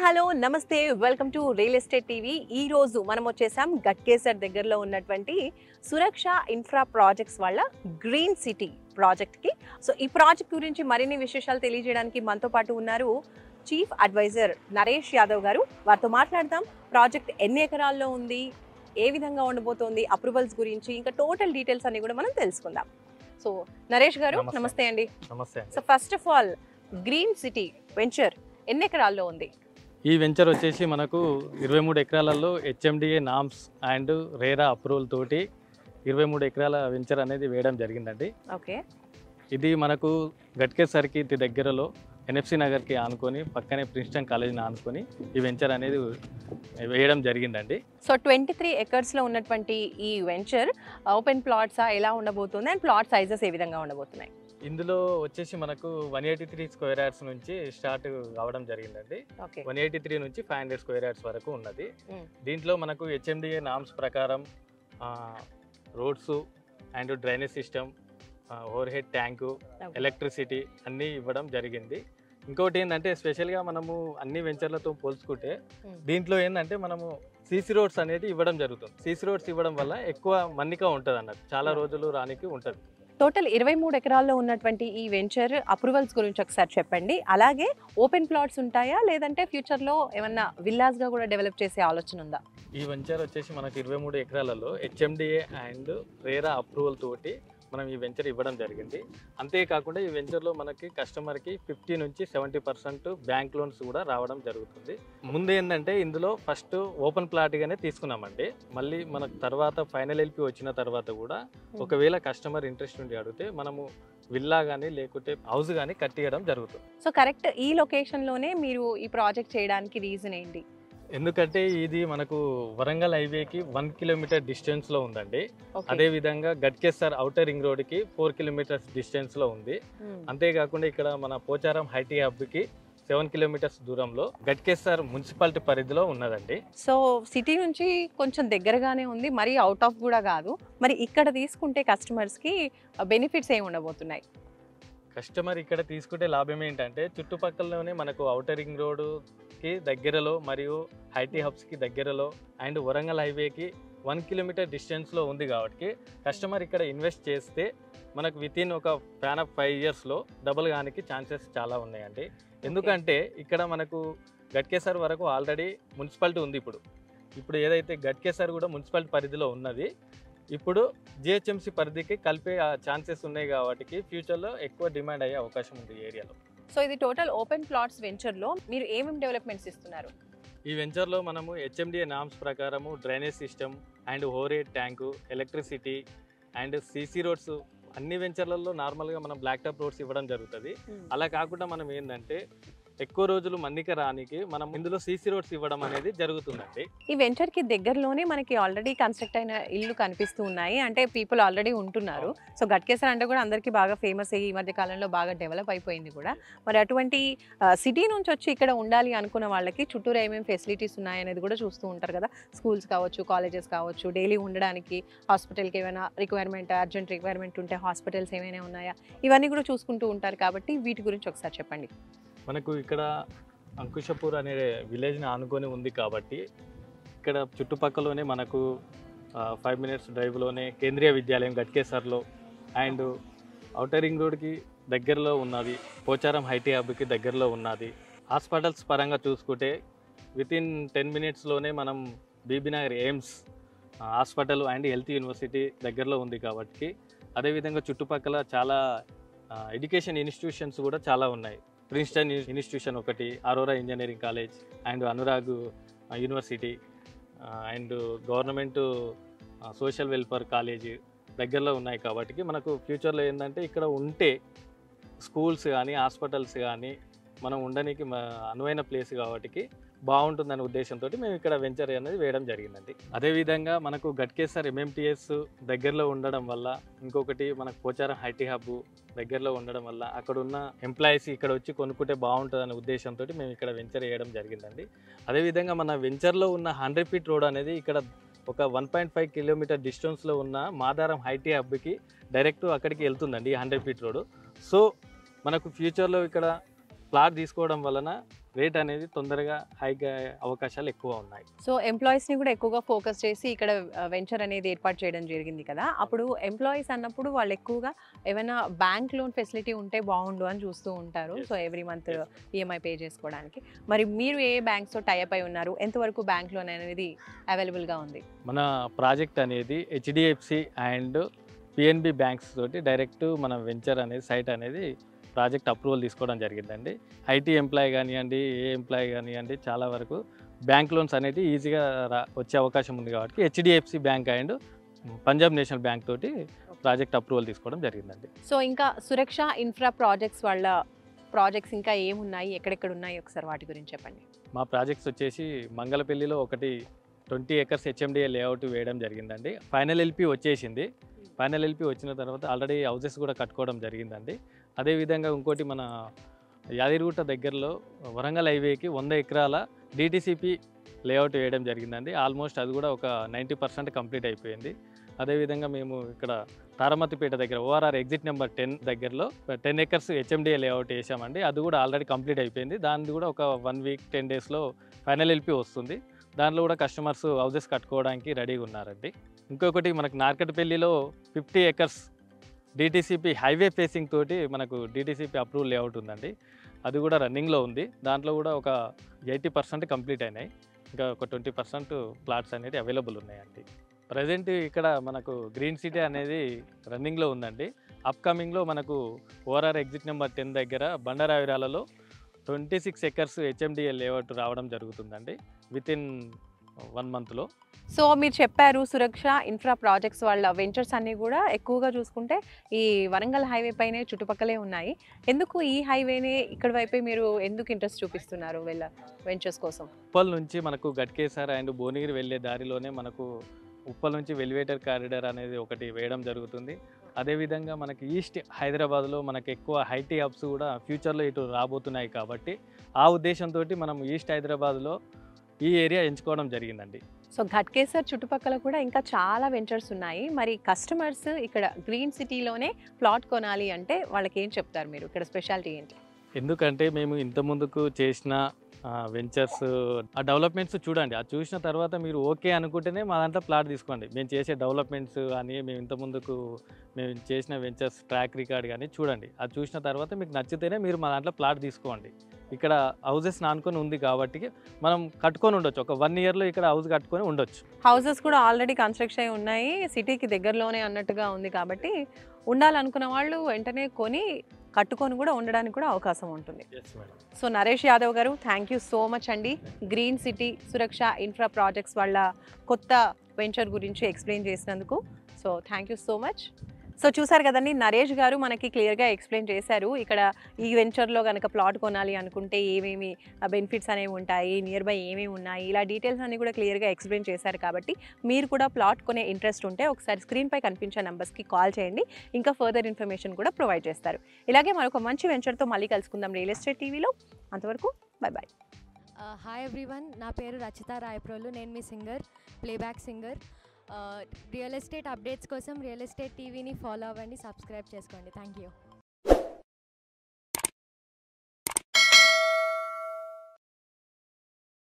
Hello నమస్తే welcome to real estate TV. ఈ రోజు మనం వచ్చేసాం గట్కేసర్ దగ్గరలో ఉన్నటువంటి సురక్ష ఇన్ఫ్రా ప్రాజెక్ట్స్ వాళ్ళ గ్రీన్ సిటీ ప్రాజెక్ట్ కి. సో ఈ ప్రాజెక్ట్ గురించి మరిన్ని విశేషాలు తెలియజేయడానికి మనతో పాటు ఉన్నారు చీఫ్ అడ్వైజర్ నరేష్ యాదవ్ గారు. వారితో మాట్లాడదాం. ప్రాజెక్ట్ ఎన్ని ఎకరాల్లో ఉంది, ఏ విధంగా ఉండబోతోంది, అప్రూవల్స్ గురించి, ఇంకా టోటల్ డీటెయిల్స్ అన్ని కూడా మనం తెలుసుకుందాం. సో నరేష్ గారు నమస్తే అండి. నమస్తే. So first of all green city venture ఎన్ని ఎకరాల్లో ఉంది? ఈ వెంచర్ వచ్చేసి మనకు 23 ఎకరాలలో HMDA norms and RERA approval తోటి 23 ఎకరాల వెంచర్ అనేది వేయడం జరిగిందండి. ఓకే. ఇది మనకు గట్కేసర్కి దగ్గరలో ఎన్ఎఫ్సి నగర్కి ఆనుకొని పక్కనే ప్రిన్స్టన్ కాలేజీని ఆనుకొని ఈ వెంచర్ అనేది వేయడం జరిగిందండి. సో 23 ఎకర్స్లో ఉన్నటువంటి ఈ వెంచర్ ఓపెన్ ప్లాట్సా ఎలా ఉండబోతుంది అండ్ ప్లాట్ సైజెస్ ఏ విధంగా ఉండబోతున్నాయి? ఇందులో వచ్చేసి మనకు 183 స్క్వేర్ యార్డ్స్ నుంచి స్టార్ట్ కావడం జరిగిందండి. ఓకే. 183 నుంచి 500 స్క్వేర్ యార్డ్స్ వరకు ఉన్నది. దీంట్లో మనకు హెచ్ఎండిఏ నామ్స్ ప్రకారం roads and drainage system, over head tank, electricity అన్నీ ఇవ్వడం జరిగింది. ఇంకోటి ఏంటంటే స్పెషల్గా మనము అన్ని వెంచర్లతో పోల్చుకుంటే దీంట్లో ఏంటంటే మనము సీసీ రోడ్స్ అనేది ఇవ్వడం జరుగుతుంది. సీసీ రోడ్స్ ఇవ్వడం వల్ల ఎక్కువ మన్నిక ఉంటుంది అన్నట్టు, చాలా రోజులు రానికి ఉంటుంది. టోటల్ 23 ఎకరాల్లో ఉన్నటువంటి ఈ వెంచర్ అప్రూవల్స్ గురించి ఒకసారి చెప్పండి. అలాగే ఓపెన్ ప్లాట్స్ ఉంటాయా, లేదంటే ఫ్యూచర్లో ఏమన్నా విల్లాస్గా కూడా డెవలప్ చేసే ఆలోచన ఉందా? ఈ వెంచర్ వచ్చేసి మనకు 23 ఎకరాలలో హెచ్ఎండిఏ అండ్ రేరా అప్రూవల్ తోటి మనం ఈ వెంచర్ ఇవ్వడం జరిగింది. అంతేకాకుండా ఈ వెంచర్లో మనకి కస్టమర్కి 50 నుంచి 70% బ్యాంక్ లోన్స్ కూడా రావడం జరుగుతుంది. ముందు ఏంటంటే ఇందులో ఫస్ట్ ఓపెన్ ప్లాట్గానే తీసుకున్నామండి. మళ్ళీ మనకు తర్వాత ఫైనల్ ఎల్పి వచ్చిన తర్వాత కూడా ఒకవేళ కస్టమర్ ఇంట్రెస్ట్ ఉండి అడిగితే మనము విల్లా కానీ లేకుంటే హౌస్ కానీ కట్టియడం జరుగుతుంది. సో కరెక్ట్ ఈ లొకేషన్లోనే మీరు ఈ ప్రాజెక్ట్ చేయడానికి రీజన్ ఏంటి? ఎందుకంటే ఇది మనకు వరంగల్ హైవేకి 1 కిలోమీటర్ డిస్టెన్స్లో ఉందండి. అదేవిధంగా గట్కేసర్ ఔటర్ రింగ్ రోడ్కి 4 కిలోమీటర్స్ డిస్టెన్స్లో ఉంది. అంతేకాకుండా ఇక్కడ మన పోచారం ఐటీ హబ్కి 7 కిలోమీటర్స్ దూరంలో గట్కేసర్ మున్సిపాలిటీ పరిధిలో ఉన్నదండి. సో సిటీ నుంచి కొంచెం దగ్గరగానే ఉంది, మరి అవుట్ ఆఫ్ కూడా కాదు. మరి ఇక్కడ తీసుకుంటే కస్టమర్స్కి బెనిఫిట్స్ ఏమి ఉండబోతున్నాయి? కస్టమర్ ఇక్కడ తీసుకుంటే లాభం ఏంటంటే చుట్టుపక్కలలోనే మనకు ఔటర్ రింగ్ రోడ్కి దగ్గరలో మరియు ఐటీ హబ్స్కి దగ్గరలో అండ్ వరంగల్ హైవేకి 1 కిలోమీటర్ డిస్టెన్స్లో ఉంది కాబట్టి కస్టమర్ ఇక్కడ ఇన్వెస్ట్ చేస్తే మనకు వితిన్ ఒక ప్యాన్ ఆఫ్ 5 ఇయర్స్లో డబుల్ గానికి ఛాన్సెస్ చాలా ఉన్నాయండి. ఎందుకంటే ఇక్కడ మనకు గట్కేసర్ వరకు ఆల్రెడీ మున్సిపాలిటీ ఉంది. ఇప్పుడు ఏదైతే గట్కేసర్ కూడా మున్సిపాలిటీ పరిధిలో ఉన్నది, ఇప్పుడు జిహెచ్ఎంసీ పరిధికి కలిపే ఛాన్సెస్ ఉన్నాయి కాబట్టి ఫ్యూచర్లో ఎక్కువ డిమాండ్ అయ్యే అవకాశం ఉంది ఈ ఏరియాలో. సో ఇది టోటల్ ఓపెన్ ప్లాట్స్ వెంచర్లో మీరు ఏమేమి డెవలప్మెంట్స్ ఇస్తున్నారు? ఈ వెంచర్లో మనము హెచ్ఎండిఏ నామ్స్ ప్రకారము drainage system and over tank, electricity and CC roads అన్ని వెంచర్లలో నార్మల్గా మనం బ్లాక్ టాప్ రోడ్స్ ఇవ్వడం జరుగుతుంది. అలా కాకుండా మనం ఏంటంటే ఎక్కువ రోజులు మన్నిక రానికి మనం ఇందులో సీసీ రోడ్స్ ఇవ్వడం అనేది జరుగుతుందండి. ఈ వెంచర్ కి దగ్గరలోనే మనకి ఆల్రెడీ కన్స్ట్రక్ట్ అయిన ఇల్లు కనిపిస్తూ ఉన్నాయి, అంటే పీపుల్ ఆల్రెడీ ఉంటున్నారు. సో గట్కేసర్ అంటే కూడా అందరికీ బాగా ఫేమస్, ఈ మధ్య కాలంలో బాగా డెవలప్ అయిపోయింది కూడా. మరి అటువంటి సిటీ నుంచి వచ్చి ఇక్కడ ఉండాలి అనుకున్న వాళ్ళకి చుట్టూరు ఏమేమి ఫెసిలిటీస్ ఉన్నాయి అనేది కూడా చూస్తూ ఉంటారు కదా. స్కూల్స్ కావచ్చు, కాలేజెస్ కావచ్చు, డైలీ ఉండడానికి హాస్పిటల్కి ఏమైనా రిక్వైర్మెంట్, అర్జెంట్ రిక్వైర్మెంట్ ఉంటే హాస్పిటల్స్ ఏమైనా ఉన్నాయా, ఇవన్నీ కూడా చూసుకుంటూ ఉంటారు కాబట్టి వీటి గురించి ఒకసారి చెప్పండి. మనకు ఇక్కడ అంకుశపూర్ అనే విలేజ్ని ఆనుకొని ఉంది కాబట్టి ఇక్కడ చుట్టుపక్కలలోనే మనకు 5 మినిట్స్ డ్రైవ్లోనే కేంద్రీయ విద్యాలయం గట్కేసర్లో అండ్ ఔటర్ రింగ్ రోడ్కి దగ్గరలో ఉన్నది, పోచారం ఐటీ హబ్కి దగ్గరలో ఉన్నది. హాస్పిటల్స్ పరంగా చూసుకుంటే వితిన్ 10 మినిట్స్లోనే మనం Bibinagar AIIMS hospital and health university దగ్గరలో ఉంది కాబట్టి, అదేవిధంగా చుట్టుపక్కల చాలా ఎడ్యుకేషన్ ఇన్స్టిట్యూషన్స్ కూడా చాలా ఉన్నాయి. ప్రిన్స్టన్ ఇన్స్టిట్యూషన్ ఒకటి, Aurora engineering college and Anurag university and government social welfare college దగ్గరలో ఉన్నాయి కాబట్టి మనకు ఫ్యూచర్లో ఏంటంటే ఇక్కడ ఉంటే స్కూల్స్ కానీ హాస్పిటల్స్ కానీ మనం ఉండడానికి అనువైన ప్లేస్ కాబట్టి బాగుంటుందనే ఉద్దేశంతో మేము ఇక్కడ వెంచర్ అనేది వేయడం జరిగిందండి. అదేవిధంగా మనకు గట్కేసర్ ఎంఎంటీఎస్ దగ్గరలో ఉండడం వల్ల, ఇంకొకటి మనకు పోచారం ఐటీ హబ్ దగ్గరలో ఉండడం వల్ల అక్కడ ఉన్న ఎంప్లాయీస్ ఇక్కడ వచ్చి కొనుక్కుంటే బాగుంటుందనే ఉద్దేశంతో మేము ఇక్కడ వెంచర్ వేయడం జరిగిందండి. అదేవిధంగా మన వెంచర్లో ఉన్న 100 ఫీట్ రోడ్ అనేది ఇక్కడ ఒక 1.5 కిలోమీటర్ డిస్టెన్స్లో ఉన్న మాదారం ఐటీ హబ్కి డైరెక్ట్ అక్కడికి వెళ్తుందండి ఈ 100 ఫీట్ రోడ్. సో మనకు ఫ్యూచర్లో ఇక్కడ ప్లాట్ తీసుకోవడం వలన రేట్ అనేది తొందరగా హైగా అవకాశాలు ఎక్కువ ఉన్నాయి. సో ఎంప్లాయీస్ని కూడా ఎక్కువగా ఫోకస్ చేసి ఇక్కడ వెంచర్ అనేది ఏర్పాటు చేయడం జరిగింది కదా. అప్పుడు ఎంప్లాయీస్ అన్నప్పుడు వాళ్ళు ఎక్కువగా ఏమైనా బ్యాంక్ లోన్ ఫెసిలిటీ ఉంటే బాగుండు అని చూస్తూ ఉంటారు. So every month EMI pay చేసుకోవడానికి. మరి మీరు ఏ బ్యాంక్స్తో టైఅప్ అయి ఉన్నారు, ఎంతవరకు బ్యాంక్ లోన్ అనేది అవైలబుల్గా ఉంది? మన ప్రాజెక్ట్ అనేది హెచ్డిఎఫ్సి అండ్ పిఎన్బి బ్యాంక్స్ తోటి డైరెక్ట్ మన వెంచర్ అనేది సైట్ అనేది ప్రాజెక్ట్ అప్రూవల్ తీసుకోవడం జరిగిందండి. ఐటీ ఎంప్లాయీ కానివ్వండి, ఏ ఎంప్లాయీ కానివ్వండి, చాలా వరకు బ్యాంక్ లోన్స్ అనేది ఈజీగా వచ్చే అవకాశం ఉంది కాబట్టి HDFC bank and Punjab national bank తోటి ప్రాజెక్ట్ అప్రూవల్ తీసుకోవడం జరిగిందండి. సో ఇంకా సురక్ష ఇన్ఫ్రా ప్రాజెక్ట్స్ వాళ్ళ ప్రాజెక్ట్స్ ఇంకా ఏమున్నాయి, ఎక్కడెక్కడ ఉన్నాయి, ఒకసారి వాటి గురించి చెప్పండి. మా ప్రాజెక్ట్స్ వచ్చేసి మంగళపల్లిలో ఒకటి 20 acres హెచ్ఎండిఏ లేఅవుట్ వేయడం జరిగిందండి. ఫైనల్ ఎల్పి వచ్చేసింది. ఫైనల్ ఎల్పి వచ్చిన తర్వాత ఆల్రెడీ హౌసెస్ కూడా కట్టుకోవడం జరిగిందండి. అదేవిధంగా ఇంకోటి మన యాదిరిగుట్ట దగ్గరలో వరంగల్ హైవేకి 100 ఎకరాల డిటిసిపి లేఅవుట్ వేయడం జరిగిందండి. ఆల్మోస్ట్ అది కూడా ఒక 90% కంప్లీట్ అయిపోయింది. అదేవిధంగా మేము ఇక్కడ తారమతిపేట దగ్గర ఓఆర్ఆర్ ఎగ్జిట్ నెంబర్ 10 దగ్గరలో 10 acres హెచ్ఎండిఏ లేఅవుట్ వేసామండి. అది కూడా ఆల్రెడీ కంప్లీట్ అయిపోయింది. దాన్ని కూడా ఒక 1 week 10 daysలో ఫైనల్ ఎల్పి వస్తుంది. దాంట్లో కూడా కస్టమర్స్ హౌసెస్ కట్టుకోవడానికి రెడీగా ఉన్నారండి. ఇంకొకటి మనకు నార్కట్పల్లిలో 50 acres డిటిసిపి హైవే ఫేసింగ్ తోటి మనకు డిటిసిపి అప్రూవల్ లేఅవుట్ ఉందండి. అది కూడా రన్నింగ్లో ఉంది. దాంట్లో కూడా ఒక 80% కంప్లీట్ అయినాయి. ఇంకా ఒక 20% ప్లాట్స్ అనేది అవైలబుల్ ఉన్నాయండి. ప్రజెంట్ ఇక్కడ మనకు గ్రీన్ సిటీ అనేది రన్నింగ్లో ఉందండి. అప్కమింగ్లో మనకు ఓఆర్ఆర్ ఎగ్జిట్ నెంబర్ 10 దగ్గర బండరావిరాలలో 26 acres హెచ్ఎండిఏ లేఅవుట్ రావడం జరుగుతుందండి వితిన్ 1 monthలో. సో మీరు చెప్పారు సురక్ష ఇన్ఫ్రా ప్రాజెక్ట్స్ వాళ్ళ వెంచర్స్ అన్నీ కూడా ఎక్కువగా చూసుకుంటే ఈ వరంగల్ హైవే పైనే చుట్టుపక్కలే ఉన్నాయి. ఎందుకు ఈ హైవేనే ఇక్కడ వైపే మీరు ఎందుకు ఇంట్రెస్ట్ చూపిస్తున్నారు వెంచర్స్ కోసం? ఉప్పల్ నుంచి మనకు గట్కేసర్ అండ్ భువనగిరి వెళ్ళే దారిలోనే మనకు ఉప్పల్ నుంచి వెలివేటర్ కారిడార్ అనేది ఒకటి వేయడం జరుగుతుంది. అదేవిధంగా మనకి ఈస్ట్ హైదరాబాద్లో మనకు ఎక్కువ ఐటీ హబ్స్ కూడా ఫ్యూచర్లో ఇటు రాబోతున్నాయి కాబట్టి ఆ ఉద్దేశంతో మనం ఈస్ట్ హైదరాబాద్లో ఈ ఏరియా ఎంచుకోవడం జరిగిందండి. సో ఘట్కేసర్ చుట్టుపక్కల కూడా ఇంకా చాలా వెంచర్స్ ఉన్నాయి. మరి కస్టమర్స్ ఇక్కడ గ్రీన్ సిటీలోనే ప్లాట్ కొనాలి అంటే వాళ్ళకి ఏం చెప్తారు మీరు? ఇక్కడ స్పెషాలిటీ ఏంటి? ఎందుకంటే మేము ఇంత ముందుకు చేసిన వెంచర్స్ ఆ డెవలప్మెంట్స్ చూడండి. అది చూసిన తర్వాత మీరు ఓకే అనుకుంటేనే మా దాంట్లో ప్లాట్ తీసుకోండి. మేము చేసే డెవలప్మెంట్స్ కానీ మేము ఇంత ముందుకు మేము చేసిన వెంచర్స్ ట్రాక్ రికార్డ్ కానీ చూడండి. అది చూసిన తర్వాత మీకు నచ్చితేనే మీరు మా దాంట్లో ప్లాట్ తీసుకోండి. ఇక్కడ హౌసెస్ నానుకొని ఉంది కాబట్టి మనం కట్టుకొని ఉండొచ్చు. ఒక 1 yearలో ఇక్కడ హౌస్ కట్టుకొని ఉండొచ్చు. హౌసెస్ కూడా ఆల్రెడీ కన్స్ట్రక్షన్ అయి ఉన్నాయి, సిటీకి దగ్గరలోనే అన్నట్టుగా ఉంది కాబట్టి ఉండాలనుకున్న వాళ్ళు వెంటనే కొని కట్టుకొని కూడా ఉండడానికి కూడా అవకాశం ఉంటుంది. సో నరేష్ యాదవ్ గారు, థ్యాంక్ యూ సో మచ్ అండి. గ్రీన్ సిటీ సురక్ష ఇన్ఫ్రా ప్రాజెక్ట్స్ వాళ్ళ కొత్త వెంచర్ గురించి ఎక్స్ప్లెయిన్ చేసినందుకు. So thank you so much. So చూసారు కదండి, నరేష్ గారు మనకి క్లియర్గా ఎక్స్ప్లెయిన్ చేశారు. ఇక్కడ ఈ వెంచర్లో కనుక ప్లాట్ కొనాలి అనుకుంటే ఏమేమి బెనిఫిట్స్ అనేవి ఉంటాయి, నియర్ బై ఏమేమి ఉన్నాయి, ఇలా డీటెయిల్స్ అన్ని కూడా క్లియర్గా ఎక్స్ప్లెయిన్ చేశారు. కాబట్టి మీరు కూడా ప్లాట్ కొనే ఇంట్రెస్ట్ ఉంటే ఒకసారి స్క్రీన్పై కనిపించే నెంబర్స్కి కాల్ చేయండి. ఇంకా ఫర్దర్ ఇన్ఫర్మేషన్ కూడా ప్రొవైడ్ చేస్తారు. ఇలాగే మరొక మంచి వెంచర్తో మళ్ళీ కలుసుకుందాం రియల్ ఎస్టేట్ టీవీలో. అంతవరకు బై బాయ్. హాయ్ ఎవ్రీవన్, నా పేరు రచిత రాయప్రోలు. నేను మీ singer, playback singer. Real estate updates కోసం రియల్ ఎస్టేట్ టీవీని ఫాలో అవ్వండి, సబ్స్క్రైబ్ చేసుకోండి. Thank you.